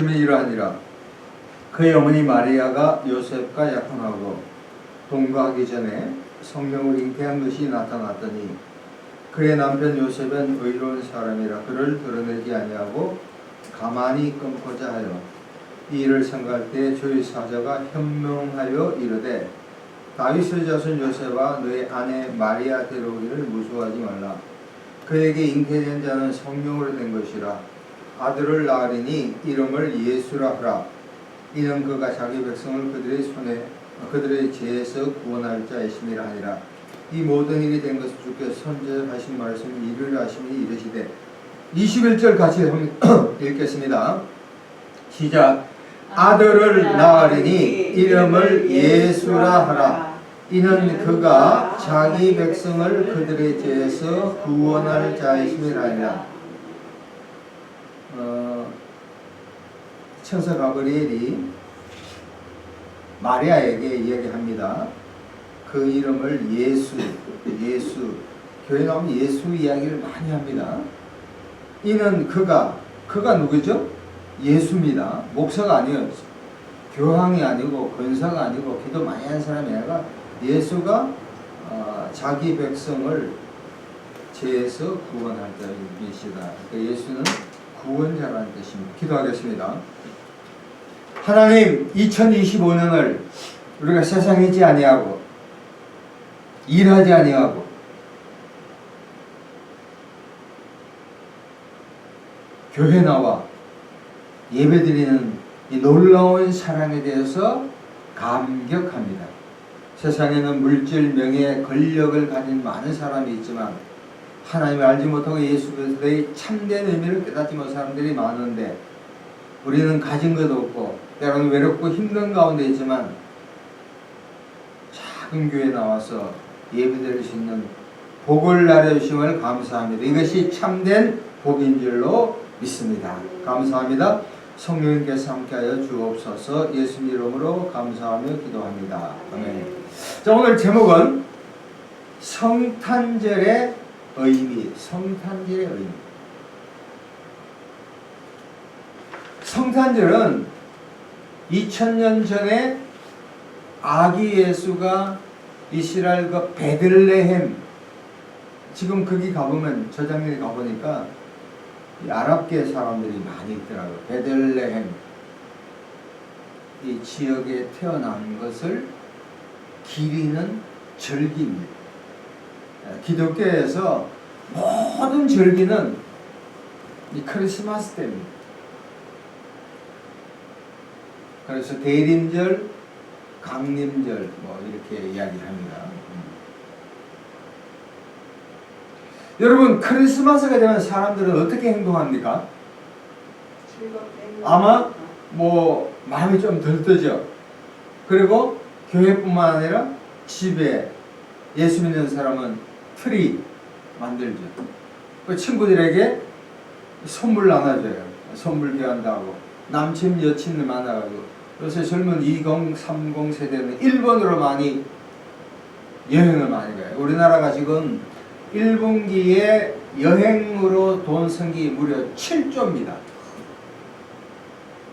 말씀이 이러하니라. 그의 어머니 마리아가 요셉과 약혼하고 동거하기 전에 성령을 잉태한 것이 나타났더니 그의 남편 요셉은 의로운 사람이라 그를 드러내지 아니하고 가만히 끊고자 하여 이 일을 생각할 때 주의 사자가 현명하여 이르되 다윗의 자손 요셉아 너의 아내 마리아 데려오기를 무수하지 말라. 그에게 잉태된 자는 성령으로 된 것이라. 아들을 낳으리니 이름을 예수라 하라. 이는 그가 자기 백성을 그들의 죄에서 구원할 자이심이라 하니라. 이 모든 일이 된 것을 주께서 선지자하신 말씀을 이루려 하심이 이르시되 21절 같이 읽겠습니다. 시작. 아들을 낳으리니 이름을 예수라 하라. 이는 그가 자기 백성을 그들의 죄에서 구원할 자이심이라 하니라. 천사 가브리엘이 마리아에게 이야기합니다. 그 이름을 예수. 교회 나오면 예수 이야기를 많이 합니다. 이는 그가 누구죠? 예수입니다. 목사가 아니에요. 교황이 아니고 권사가 아니고 기도 많이 하는 사람이 아니라 예수가 자기 백성을 죄에서 구원할 자이시다. 그러니까 예수는 구원자라는 뜻입니다. 기도하겠습니다. 하나님, 2025년을 우리가 세상에 있지 아니하고 일하지 아니하고 교회 나와 예배드리는 이 놀라운 사랑에 대해서 감격합니다. 세상에는 물질, 명예, 권력을 가진 많은 사람이 있지만 하나님을 알지 못하고 예수 그리스도의 참된 의미를 깨닫지 못한 사람들이 많은데 우리는 가진 것도 없고 때로는 외롭고 힘든 가운데 있지만 작은 교회에 나와서 예배드릴 수 있는 복을 나눠주심을 감사합니다. 이것이 참된 복인 줄로 믿습니다. 감사합니다. 성령님께서 함께하여 주옵소서. 예수님 이름으로 감사하며 기도합니다. 아멘. 자, 오늘 제목은 성탄절의 의미. 성탄절의 의미. 성탄절은 2000년 전에 아기 예수가 이스라엘 그 베들레헴, 지금 거기 가보면 저장면에 가보니까 아랍계 사람들이 많이 있더라고요. 베들레헴 이 지역에 태어난 것을 기리는 절기입니다. 기독교에서 모든 절기는 이 크리스마스 때입니다. 그래서 대림절, 강림절 뭐 이렇게 이야기합니다. 여러분, 크리스마스가 되면 사람들은 어떻게 행동합니까? 아마 뭐 마음이 좀 들뜨죠. 그리고 교회뿐만 아니라 집에 예수 믿는 사람은 트리 만들죠. 그 친구들에게 선물 나눠줘요. 선물 교환하고 남친 여친을 만나가지고. 요새 젊은 20, 30 세대는 일본으로 많이 여행을 많이 가요. 우리나라가 지금 1분기에 여행으로 돈 쓴 게 무려 7조입니다.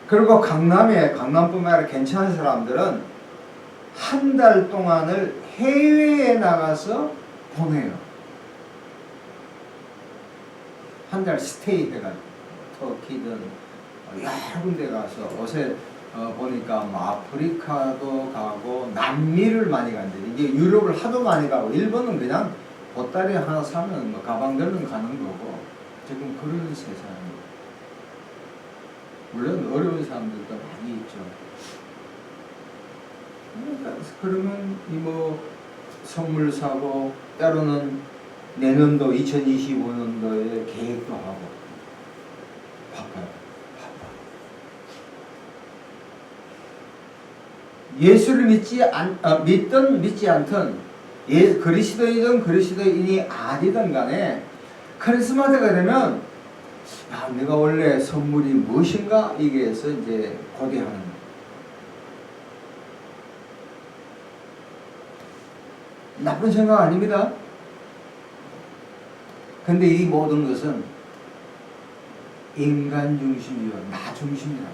그리고 강남뿐만 아니라 괜찮은 사람들은 한 달 동안을 해외에 나가서 보내요. 한 달 스테이 해가지고 터키든 여러 군데 가서 요새 보니까 뭐 아프리카도 가고 남미를 많이 간대요. 이게 유럽을 하도 많이 가고 일본은 그냥 보따리 하나 사면 뭐 가방 들면 가는 거고 지금 그런 세상입니다. 물론 어려운 사람들도 많이 있죠. 그러면 이 뭐 선물 사고 때로는 내년도 2025년도에 계획도 하고 바빠요. 예수를 믿든 믿지 않든 그리스도이든 그리스도인이 아니든 간에 크리스마스가 되면 내가 원래 선물이 무엇인가 이게서 이제 고대하는 거예요. 나쁜 생각 아닙니다. 근데 이 모든 것은 인간 중심이요 나 중심이다.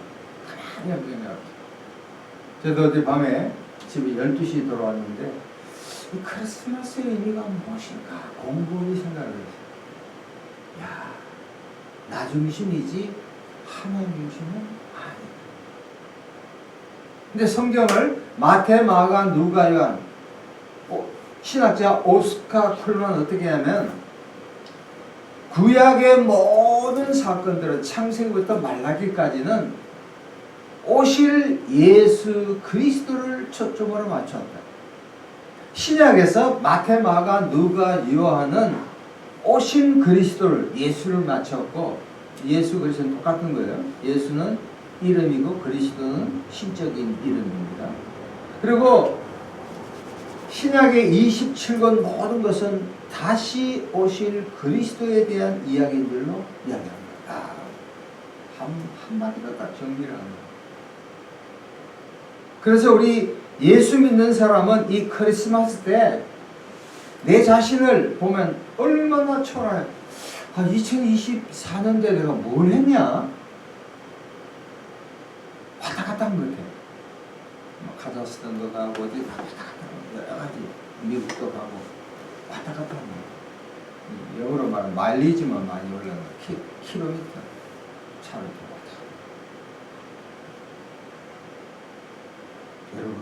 생각해요. 저도 어제 밤에 집에 12시 돌아왔는데 이 크리스마스의 의미가 무엇인가 곰곰이 생각을 했어요. 야, 나 중심이지 하나님 중심은 아니다. 근데 성경을 마태, 마가, 누가, 요한 신학자 오스카 쿨만 어떻게 하면 구약의 모든 사건들은 창세기부터 말라기까지는 오실 예수 그리스도를 초점으로 맞췄다. 신약에서 마태, 마가, 누가, 요한은 오신 그리스도를 예수를 맞췄고 예수 그리스도는 똑같은 거예요. 예수는 이름이고 그리스도는 신적인 이름입니다. 그리고 신약의 27권 모든 것은 다시 오실 그리스도에 대한 이야기들로 이야기합니다. 한마디로 딱 정리를 합니다. 그래서 우리 예수 믿는 사람은 이 크리스마스 때 내 자신을 보면 얼마나 초라해. 2024년도에 내가 뭘 했냐? 왔다 갔다 한 것 같아. 카자흐스탄도 가고 어디 왔다 갔다 하고 여러 가지 미국도 가고 왔다 갔다 하는 거야. 영어로 말하면 마일리지만 많이 올라가는 킬로미터 차를 타고 왔다. 여러분,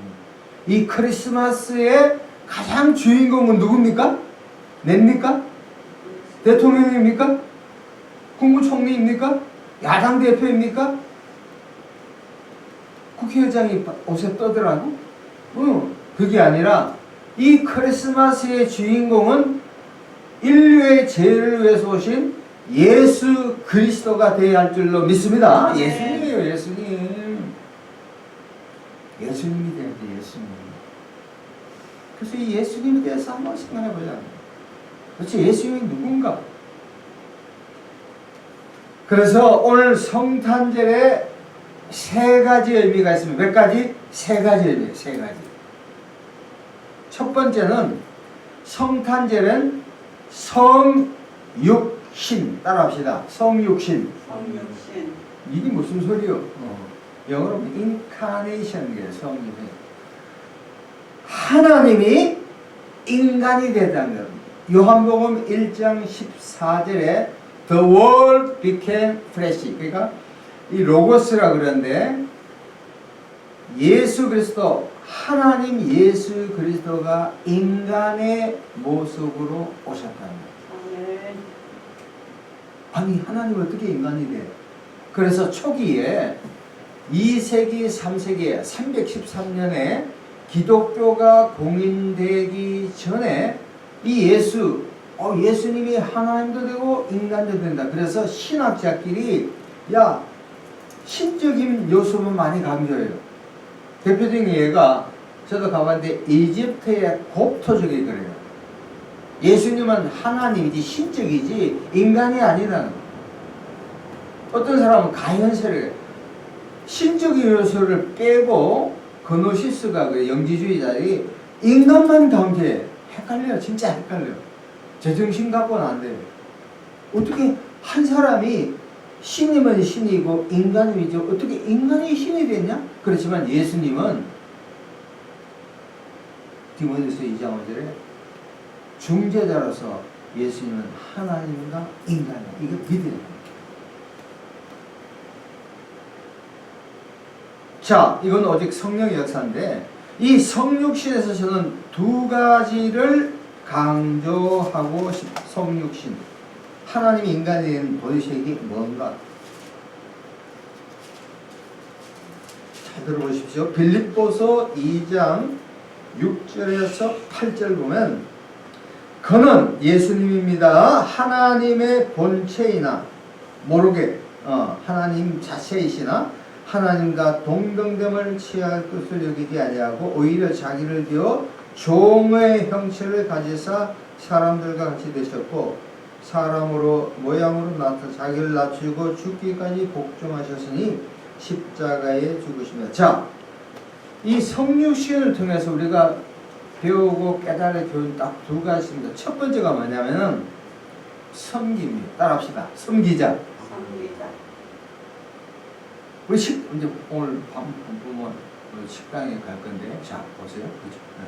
이 크리스마스의 가장 주인공은 누굽니까? 냅니까? 대통령입니까? 국무총리입니까? 야당 대표입니까? 국회의장이 옷에 떠들라고? 그게 아니라 이 크리스마스의 주인공은 인류의 죄를 위해서 오신 예수 그리스도가 되어야 할 줄로 믿습니다. 예수님이에요. 예수님. 예수님이 돼야 돼. 예수님. 그래서 이 예수님에 대해서 한번 생각해 보자. 도대체 예수님이 누군가? 그래서 오늘 성탄절에 세 가지 의미가 있습니다. 몇 가지? 세 가지 의미, 세 가지. 첫 번째는 성탄절은 성육신. 따라합시다. 성육신. 성육신. 이게 무슨 소리요? 영어로 incarnation이에요. 성육신. 하나님이 인간이 되다는 겁니다. 요한복음 1장 14절에 The Word became flesh. 그러니까 이 로고스라 그러는데 예수 그리스도 하나님 예수 그리스도가 인간의 모습으로 오셨다는 거예요. 아니 하나님은 어떻게 인간이 돼? 그래서 초기에 2세기 3세기에 313년에 기독교가 공인되기 전에 이 예수님이 하나님도 되고 인간도 된다. 그래서 신학자끼리 신적인 요소만 많이 강조해요. 대표적인 예가 저도 가봤는데 이집트의 곱토족이 그래요. 예수님은 하나님이지 신적이지 인간이 아니라는 거예요. 어떤 사람은 가연세를 신적인 요소를 빼고 그노시스가 그 영지주의자들이 인간만 강조해. 헷갈려요. 진짜 헷갈려요. 제정신 갖고는 안 돼요. 어떻게 한 사람이 신이면 신이고 인간이죠. 어떻게 인간이 신이 됐냐? 그렇지만 예수님은 디모데후서 2장 5절에 중재자로서 예수님은 하나님과 인간이다. 이거 믿어야 돼요. 자, 이건 오직 성령의 역사인데 이 성육신에서 저는 두 가지를 강조하고 싶어요. 성육신. 하나님이 인간이 된 본색이 뭔가? 잘 들어보십시오. 빌립보서 2장 6절에서 8절 보면 그는 예수님입니다. 하나님의 본체이나 모르게 하나님 자체이시나 하나님과 동등됨을 취할 것을 여기지 아니하고 오히려 자기를 비워 종의 형체를 가지사 사람들과 같이 되셨고 사람으로 모양으로 나타 자기를 낮추고 죽기까지 복종하셨으니 십자가에 죽으시며 자, 이 성육신을 통해서 우리가 배우고 깨달을 교훈 딱 두 가지 있습니다. 첫 번째가 뭐냐면은 섬깁니다. 따라합시다. 섬기자. 섬기자. 이제 오늘 밤 보면 식당에 갈 건데, 자 보세요. 그죠? 네.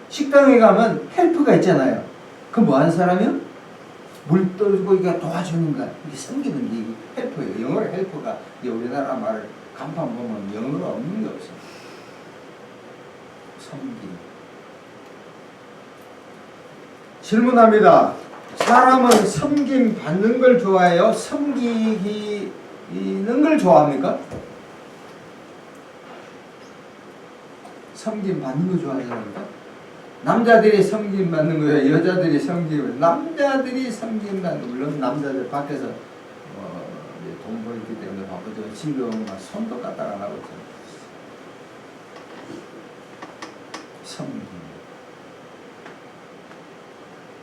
식당에 가면 헬프가 있잖아요. 그 뭐 하는 사람이요? 물 떨고 이게 도와주는 거, 이게 섬기는 게 헬프예요. 영어로 헬프가 우리나라 말 간판 보면 영어로 없는 게 없어요. 섬김. 질문합니다. 사람은 섬김 받는 걸 좋아해요? 섬기는 걸 좋아합니까? 섬김 받는 거 좋아합니까? 남자들이 섬김 받는 거예요? 여자들이 섬김? 남자들이 섬김 받는 거. 물론 남자들 밖에서 돈 벌기 때문에 바쁘죠. 집에 오면 막 손도 까딱 안 하고 있잖아요. 섬김.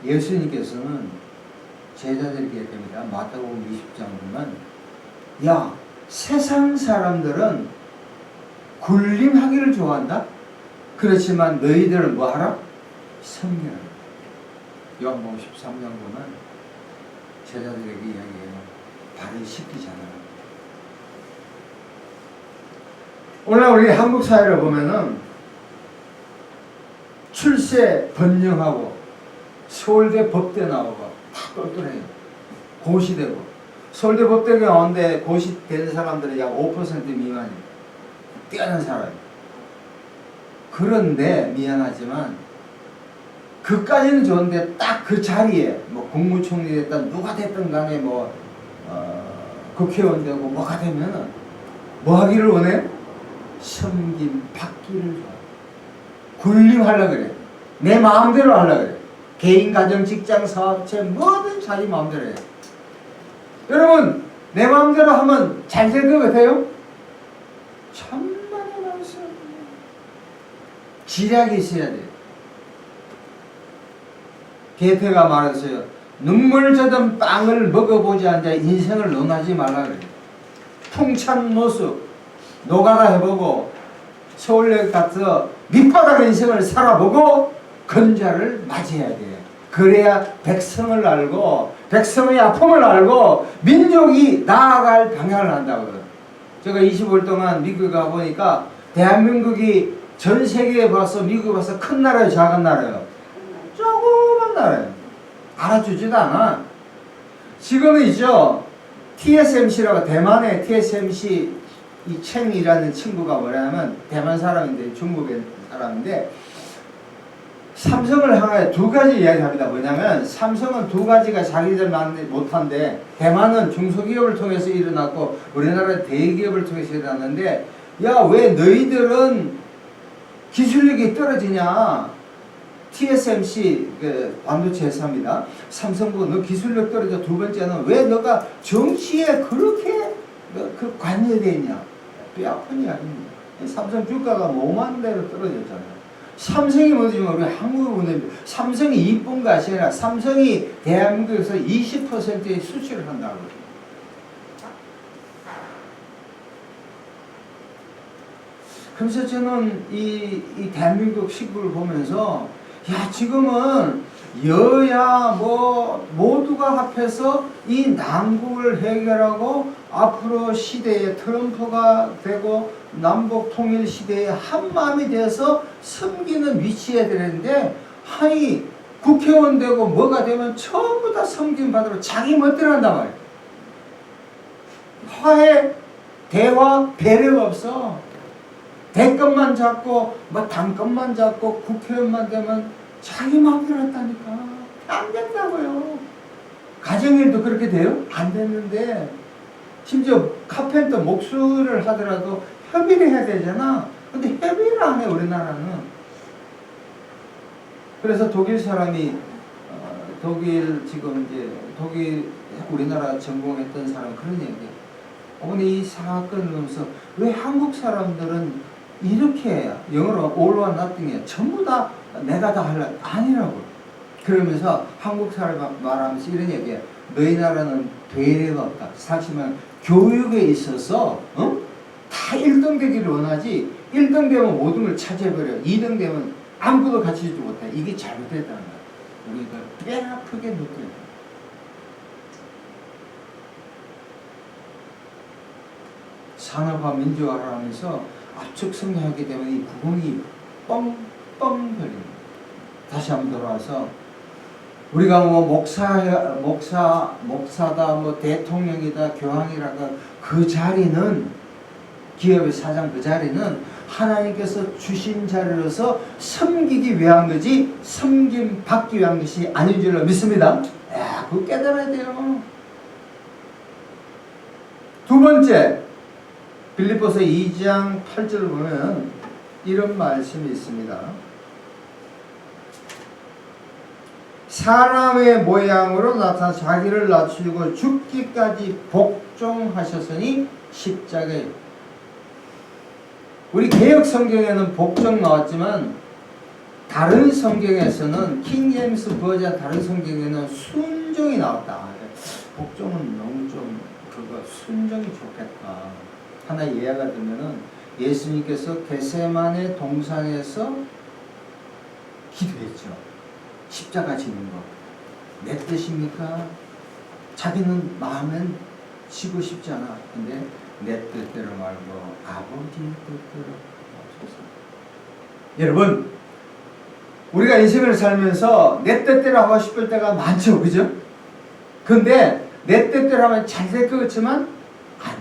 예수님께서는 제자들에게 됩니다. 마태복음 20장 보면, 야, 세상 사람들은 굴림하기를 좋아한다? 그렇지만 너희들은 뭐 하라? 섬겨라. 요한복음 13장 보면 제자들에게 이야기해요. 발을 씻기잖아. 오늘 우리 한국 사회를 보면은 출세 번영하고 서울대 법대 나오고 다 똘똘해요. 고시되고. 서울대 법대 가운데 고시된 사람들은 약 5% 미만이에요. 뛰어난 사람이에요. 그런데 미안하지만 그까지는 좋은데 딱 그 자리에 뭐 국무총리 됐든 누가 됐든 간에 국회의원 되고 뭐가 되면은 뭐 하기를 원해? 섬김 받기를 좋아해. 군림하려고 그래. 내 마음대로 하려고 그래. 개인, 가정, 직장, 사업체 뭐든 자기 마음대로 해. 여러분 내 마음대로 하면 잘 될 것 같아요? 천만에 말씀. 지략이 있어야 돼요. 게테가 말했어요. 눈물 젖은 빵을 먹어보지 않자 인생을 논하지 말라 그래요. 풍찬 모습 노가다 해보고 서울역 가서 밑바닥 인생을 살아보고 근자를 맞이해야 돼요. 그래야 백성을 알고 백성의 아픔을 알고 민족이 나아갈 방향을 안다고요. 제가 25일 동안 미국에 가보니까 대한민국이 전 세계에 봐서 미국에 봐서 큰 나라예요, 작은 나라예요? 조그만 나라예요. 알아주지도 않아. 지금은 있죠. TSMC라고 대만의 TSMC 이 챙이라는 친구가 뭐냐면 대만 사람인데 중국의 사람인데 삼성을 향해 두 가지 이야기합니다. 뭐냐면 삼성은 두 가지가 자기들 못한데 대만은 중소기업을 통해서 일어났고 우리나라는 대기업을 통해서 일어났는데 야, 왜 너희들은 기술력이 떨어지냐? TSMC 그 반도체 회사입니다. 삼성도 너 기술력 떨어져. 두 번째는 왜 너가 정치에 그렇게 그 관여되어 있냐? 뼈 아픈 이야기입니다. 삼성 주가가 5만 대로 떨어졌잖아요. 삼성이 뭐지만 우리 한국에 보면 삼성이 이쁜 것이 아니라 삼성이 대한민국에서 20%의 수출을 한다고. 그래서 저는 이 대한민국 시국을 보면서 야, 지금은 여야 모두가 합해서 이 난국을 해결하고 앞으로 시대에 트럼프가 되고 남북 통일 시대에 한마음이 돼서 섬기는 위치에 되는데 아니 국회의원 되고 뭐가 되면 전부 다 섬김 받으러 자기 멋대로 한단 말이에요. 화해, 대화, 배려가 없어. 대권만 잡고 당권만 잡고 국회의원만 되면 자기 마음대로 했다니까. 안 된다고요. 가정일도 그렇게 돼요? 안 됐는데 심지어 카펜터 목수를 하더라도 협의를 해야 되잖아. 근데 협의를 안 해 우리나라는. 그래서 독일 사람이 독일 우리나라 전공했던 사람 그런 얘기예요. 어머니 이 사건을 보면서 왜 한국 사람들은 이렇게 영어로 all or nothing이야. 전부 다 내가 다 하려 아니라고. 그러면서 한국 사람 말하면서 이런 얘기야. 너희 나라는 배려가 없다. 사실은 교육에 있어서 다 1등 되기를 원하지 1등 되면 모든 걸 차지해버려. 2등 되면 아무것도 가르치지 못해. 이게 잘못됐다는 거야. 우리가 뼈 아프게 느껴요. 산업화 민주화를 하면서 압축 성장하기 때문에 이 구멍이 뻥뻥 뚫립니다. 다시 한번 돌아와서 우리가 뭐 목사다, 뭐 대통령이다, 교황이라가 그 자리는 기업의 사장 그 자리는 하나님께서 주신 자리로서 섬기기 위한 거지 섬김 받기 위한 것이 아닌 줄로 믿습니다. 야, 그거 깨달아야 돼요. 두 번째, 빌립보서 2장 8절을 보면 이런 말씀이 있습니다. 사람의 모양으로 나타나 자기를 낮추고 죽기까지 복종하셨으니 십자가에. 우리 개역 성경에는 복종 나왔지만 다른 성경에서는 킹제임스 버전 다른 성경에는 순종이 나왔다. 복종은 너무 좀 그거 순종이 좋겠다. 하나 예화가 들면은 예수님께서 겟세마네 동산에서 기도했죠. 십자가 지는 거. 내 뜻입니까? 자기는 마음엔 지고 싶지 않아. 근데 내 뜻대로 말고 아버지 뜻대로 하소서. 여러분, 우리가 인생을 살면서 내 뜻대로 하고 싶을 때가 많죠. 그죠? 근데 내 뜻대로 하면 잘 될 것 같지만 안 돼.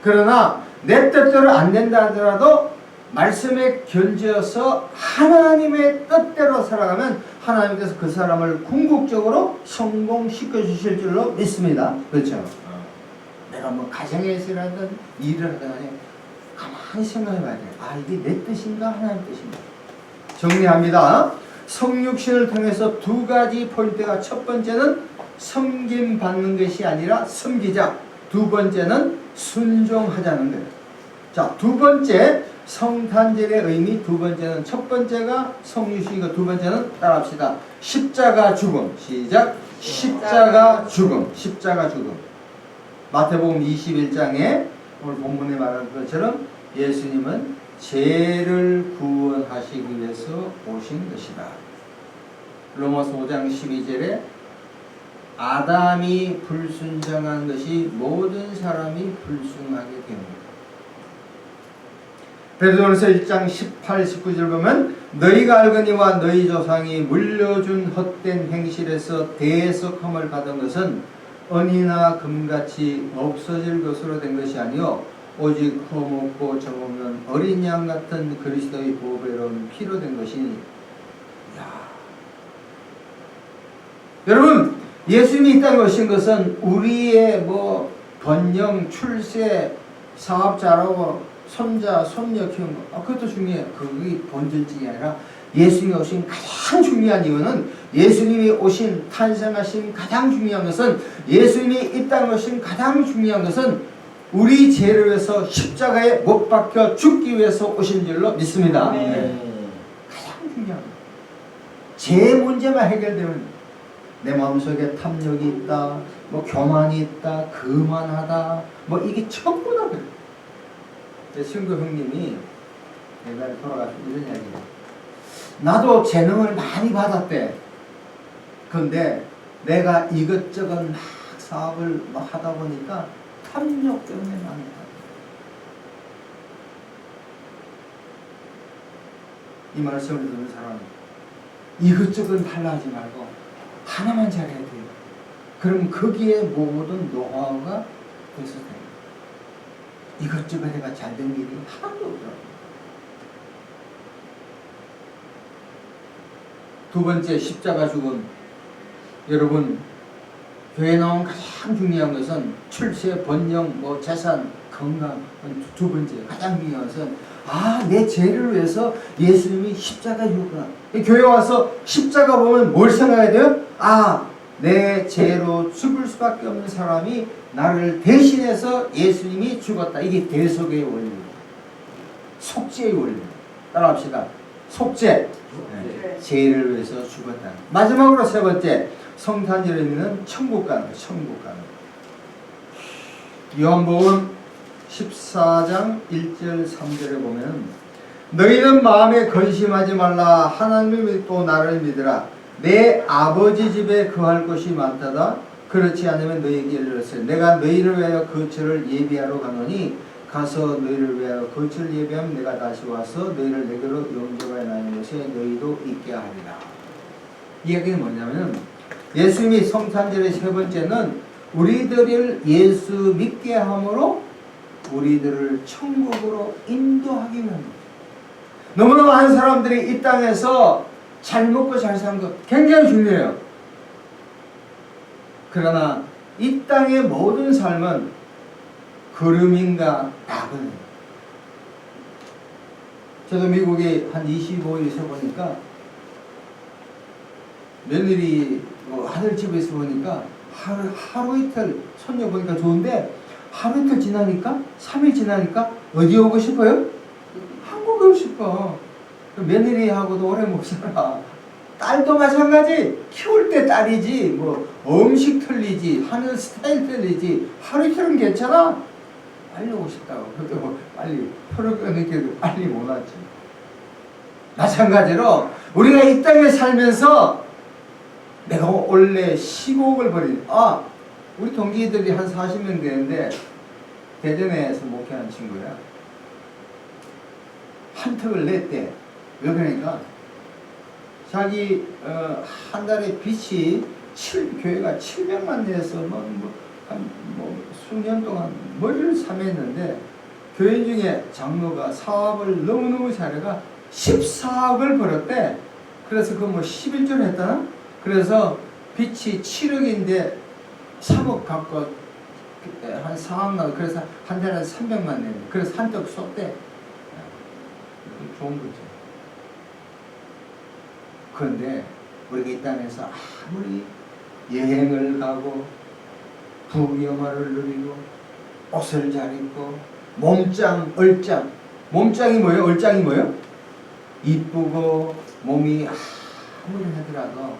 그러나 내 뜻대로 안 된다 하더라도 말씀에 견지어서 하나님의 뜻대로 살아가면 하나님께서 그 사람을 궁극적으로 성공시켜 주실 줄로 믿습니다. 그렇죠? 내가 뭐 가정에서 일하든 일을 하든 간에 가만히 생각해 봐야 돼요. 아, 이게 내 뜻인가 하나님 뜻인가? 정리합니다. 성육신을 통해서 두 가지 포인트가, 첫 번째는 섬김 받는 것이 아니라 섬기자. 두 번째는 순종하자는 거예요. 자, 두 번째 성탄절의 의미, 두 번째는, 첫 번째가 성육신이고 두 번째는 따라합시다. 십자가 죽음. 시작. 십자가 죽음. 십자가 죽음. 마태복음 21장에 오늘 본문에 말한 것처럼 예수님은 죄를 구원하시기 위해서 오신 것이다. 로마서 5장 12절에 아담이 불순종한 것이 모든 사람이 불순하게 됩니다. 베드로전서 1장 18, 19절 보면 너희가 알거니와 너희 조상이 물려준 헛된 행실에서 대속함을 받은 것은 은이나 금같이 없어질 것으로 된 것이 아니요 오직 허먹고 저먹는 어린 양 같은 그리스도의 보배로운 피로 된 것이니. 여러분, 예수님이 이 땅에 오신 것은 우리의 뭐 번영, 출세, 사업 잘하고 손자, 손녀 키우는 거, 그것도 중요해요. 그게 본질적이 아니라 예수님이 오신 가장 중요한 이유는, 예수님이 오신 탄생하신 가장 중요한 것은, 예수님이 이 땅에 오신 가장 중요한 것은 우리 죄를 위해서 십자가에 못 박혀 죽기 위해서 오신 줄로 믿습니다. 네. 가장 중요한 거예요. 죄 문제만 해결되면, 내 마음속에 탐욕이 있다, 뭐 교만이 있다, 거만하다, 뭐 이게 전부 다 그래요. 제 친구 형님이 옛날에 돌아가서 이런 이야기예요. 나도 재능을 많이 받았대. 근데 내가 이것저것 막 사업을 막 하다 보니까 탐욕 때문에 많이 받았대. 이 말씀을 듣는 사람은 이것저것 하려 하지 말고 하나만 잘해야 돼요. 그럼 거기에 모든 노하우가 돼서 돼요. 이것저것 해가 잘된 일이 하나도 없더라고요. 두 번째, 십자가 죽음. 여러분, 교회 나온 가장 중요한 것은 출세, 번영, 뭐 재산, 건강. 두 번째, 가장 중요한 것은 내 죄를 위해서 예수님이 십자가 죽었구나. 교회 와서 십자가 보면 뭘 생각해야 돼요? 내 죄로 죽을 수밖에 없는 사람이 나를 대신해서 예수님이 죽었다. 이게 대속의 원리입니다. 속죄의 원리입니다. 따라합시다. 속죄. 네. 죄를 위해서 죽었다. 마지막으로 세 번째, 성탄절의 의미는 천국 가는 거예요. 천국 가는 거예요. 요한복음 14장 1절 3절에 보면 너희는 마음에 근심하지 말라. 하나님을 믿고 나를 믿으라. 내 아버지 집에 거할 곳이 많다다. 그렇지 않으면 너희에게 이르렀으니 내가 너희를 위하여 거처를 예비하러 가노니 가서 너희를 위하여 거처를 예비하면 내가 다시 와서 너희를 내게로 영접하여 나는 곳에 너희도 있게 하리라. 이 얘기는 뭐냐면 예수님이 성탄절의 세 번째는 우리들을 예수 믿게 함으로 우리들을 천국으로 인도하기 위함입니다. 너무나 많은 사람들이 이 땅에서 잘 먹고 잘 사는 것 굉장히 중요해요. 그러나 이 땅의 모든 삶은 구름인가 낙은. 저도 미국에 한 25일 있어 보니까 며느리 아들집에 있어 보니까 하루 이틀 손녀 보니까 좋은데 하루 이틀 지나니까 3일 지나니까 어디 오고 싶어요? 한국에 오고 싶어. 며느리하고도 오래 못 살아. 딸도 마찬가지. 키울 때 딸이지 뭐 음식 틀리지 하는 스타일 틀리지 하루 이틀은 괜찮아. 빨리 오고 싶다고. 그래도 뭐 빨리 표를 끊기도 빨리 못 왔지. 마찬가지로 우리가 이 땅에 살면서 내가 원래 15억을 버린 우리 동기들이 한 40명 되는데 대전에서 목회하는 친구야. 한턱을 냈대. 왜 그러니까 자기 한 달에 빚이 교회가 700만 내서 수년 동안 머리를 삼했는데 교회 중에 장로가 사업을 너무너무 잘해가 14억을 벌었대. 그래서 그 11조를 했다나? 그래서 빚이 7억인데 3억 갖고 한 4억 나고 그래서 한 달에 300만 내네. 그래서 한턱 쏟대. 좋은 거죠. 그런데 우리가 이 땅에서 아무리 여행을 가고 부귀영화를 누리고 옷을 잘 입고 몸짱이 뭐예요? 얼짱이 뭐예요? 이쁘고 몸이 아무리 하더라도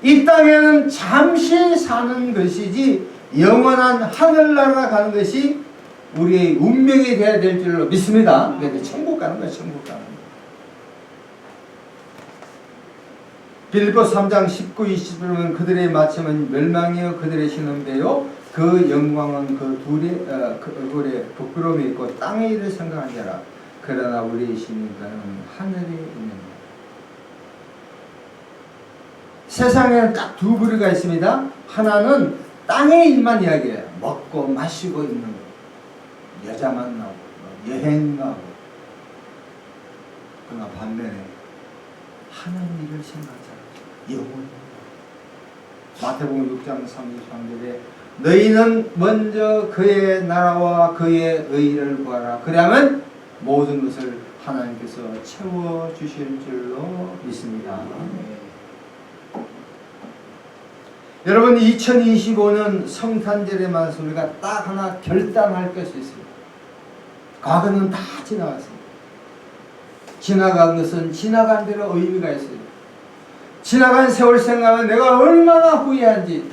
이 땅에는 잠시 사는 것이지 영원한 하늘나라 가는 것이 우리의 운명이 되어야 될 줄로 믿습니다. 그래서 천국 가는 거예요. 천국 가는 거예요. 빌립보 3장 19, 20절은 그들의 마침은 멸망이요 그들의 신은 배요 그 영광은 그 둘의 얼굴에 부끄러움이 있고 땅의 일을 생각한 자라. 그러나 우리의 신인가는 하늘에 있는 것. 세상에는 딱 두 부류가 있습니다. 하나는 땅의 일만 이야기해요. 먹고 마시고 있는 거, 여자 만나고 여행 가고. 그러나 반면에 하나님 일을 생각하자. 영원. 마태복음 6장 33절에 너희는 먼저 그의 나라와 그의 의를 구하라. 그러면 모든 것을 하나님께서 채워주실 줄로 믿습니다. 여러분 2025년 성탄절에만 우리가 딱 하나 결단할 것이 있습니다. 과거는 다 지나갔습니다. 지나간 것은 지나간 대로 의미가 있어요. 지나간 세월 생각하면 내가 얼마나 후회한지.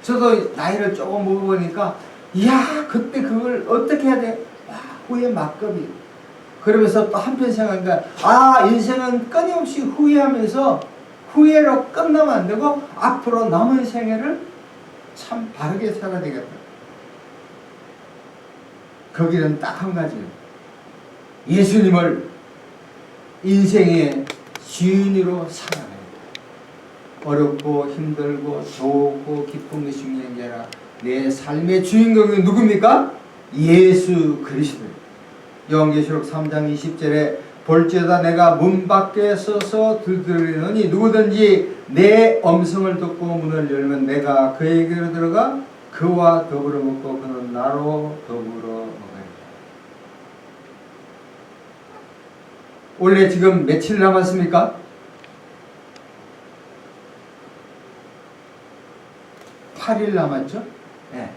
저도 나이를 조금 먹어보니까 이야 그때 그걸 어떻게 해야 돼? 후회 막급이. 그러면서 또 한편 생각하니까 인생은 끊임없이 후회하면서 후회로 끝나면 안 되고 앞으로 남은 생애를 참 바르게 살아야 되겠다. 거기는 딱 한 가지예요. 예수님을 인생의 주인으로 살아가야 돼. 어렵고 힘들고 좋고 기쁜 것이 중요한 게 아니라 내 삶의 주인공은 누굽니까? 예수 그리스도. 요한계시록 3장 20절에 볼지어다 내가 문 밖에 서서 두드리노니 누구든지 내 음성을 듣고 문을 열면 내가 그에게로 들어가 그와 더불어 먹고 그는 나로 더불어 먹으리라. 원래 지금 며칠 남았습니까? 8일 남았죠? 네.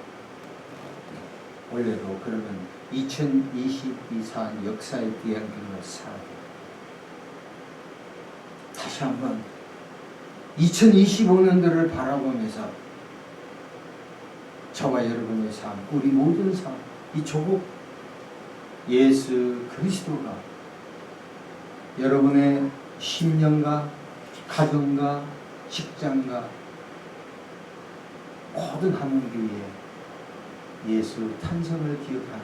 원래도 그러면 2022년 역사의 뒤안길로 살아야 돼요. 다시 한번 2025년도를 바라보면서 저와 여러분의 삶, 우리 모든 삶, 이 조국 예수 그리스도가 여러분의 심령과 가정과 직장과 모든 한국교회에 예수 탄생을 기억하며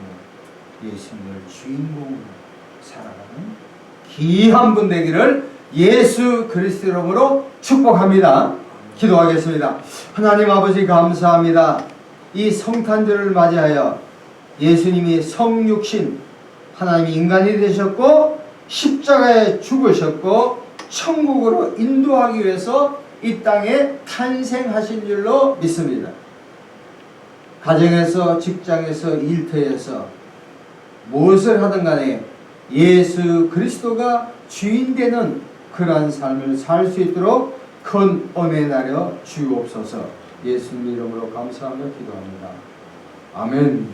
예수님을 주인공으로 살아가는 귀한 분 되기를 예수 그리스도 이름으로 축복합니다. 기도하겠습니다. 하나님 아버지 감사합니다. 이 성탄절을 맞이하여 예수님이 성육신 하나님이 인간이 되셨고 십자가에 죽으셨고 천국으로 인도하기 위해서 이 땅에 탄생하신 줄로 믿습니다. 가정에서 직장에서 일터에서 무엇을 하든 간에 예수 그리스도가 주인 되는 그러한 삶을 살 수 있도록 큰 은혜 나려 주옵소서. 예수님 이름으로 감사하며 기도합니다. 아멘.